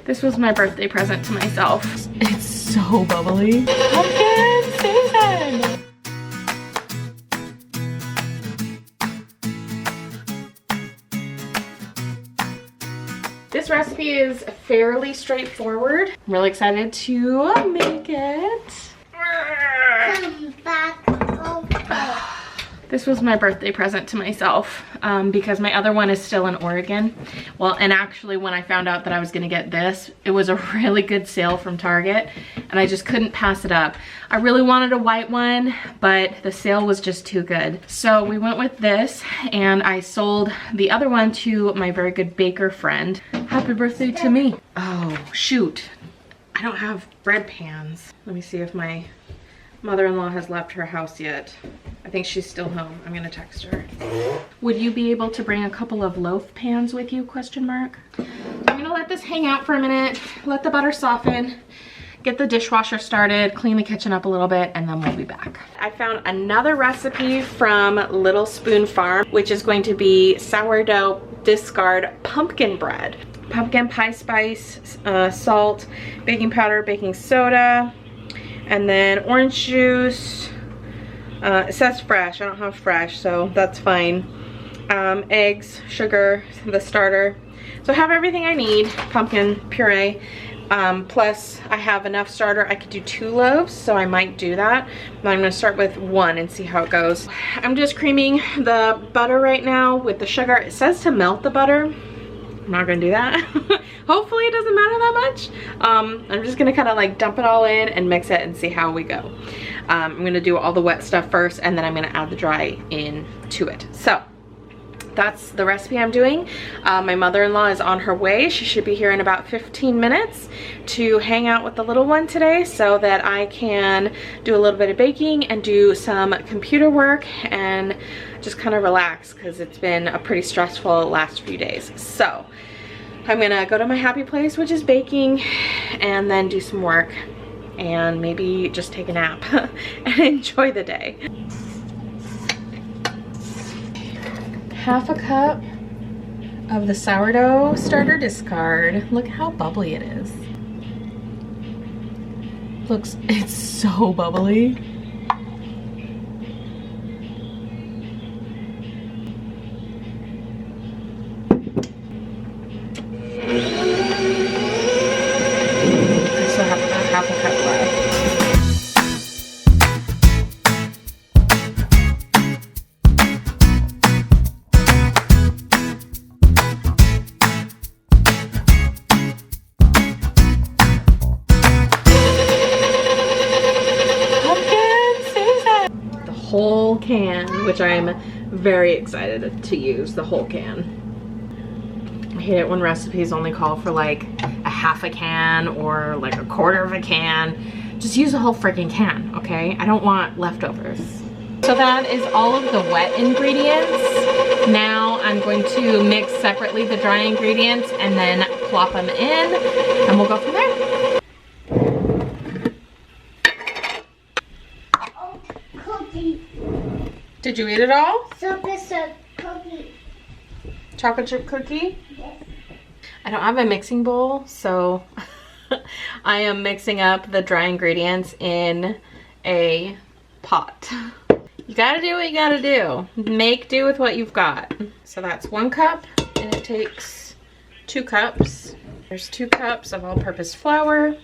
This was my birthday present to myself. It's so bubbly. Pumpkin season! This recipe is fairly straightforward. I'm really excited to make it. Come back over. This was my birthday present to myself because my other one is still in Oregon. Well, and actually when I found out that I was gonna get this, it was a really good sale from Target and I just couldn't pass it up. I really wanted a white one, but the sale was just too good. So we went with this and I sold the other one to my very good baker friend. Happy birthday to me. Oh, shoot. I don't have bread pans. Let me see if my mother-in-law has left her house yet. I think she's still home. I'm gonna text her. Would you be able to bring a couple of loaf pans with you, question mark? I'm gonna let this hang out for a minute, let the butter soften, get the dishwasher started, clean the kitchen up a little bit, and then we'll be back. I found another recipe from Little Spoon Farm, which is going to be sourdough discard pumpkin bread. Pumpkin pie spice, salt, baking powder, baking soda, and then orange juice. It says fresh, I don't have fresh, so that's fine. Eggs, sugar, the starter. So I have everything I need, pumpkin puree. Plus I have enough starter, I could do 2 loaves, so I might do that. But I'm gonna start with 1 and see how it goes. I'm just creaming the butter right now with the sugar. It says to melt the butter. I'm not gonna do that. Hopefully it doesn't matter that much. I'm just gonna kind of like dump it all in and mix it and see how we go. I'm gonna do all the wet stuff first and then I'm gonna add the dry in to it. So that's the recipe I'm doing. My mother-in-law is on her way. She should be here in about 15 minutes to hang out with the little one today so that I can do a little bit of baking and do some computer work and just kind of relax because it's been a pretty stressful last few days. So I'm gonna go to my happy place, which is baking, and then do some work and maybe just take a nap and enjoy the day. Half a cup of the sourdough starter discard. Look how bubbly it is. It's so bubbly. I still have about half a cup left. Whole can, which I'm very excited to use, the whole can. I hate it when recipes only call for like a half a can or like a quarter of a can. Just use a whole freaking can, okay? I don't want leftovers. So that is all of the wet ingredients. Now I'm going to mix separately the dry ingredients and then plop them in and we'll go from there. Did you eat it all? So this a cookie. Chocolate chip cookie? Yes. I don't have a mixing bowl, so I am mixing up the dry ingredients in a pot. You gotta do what you gotta do. Make do with what you've got. So that's 1 cup, and it takes 2 cups. There's 2 cups of all-purpose flour,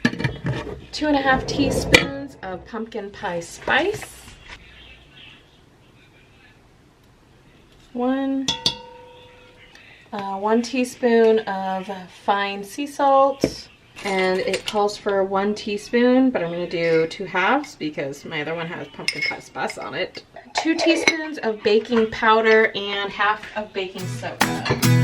2.5 teaspoons of pumpkin pie spice, 1 teaspoon of fine sea salt, and it calls for 1 teaspoon, but I'm going to do 2 halves because my other one has pumpkin pie spice on it. 2 teaspoons of baking powder and half of baking soda.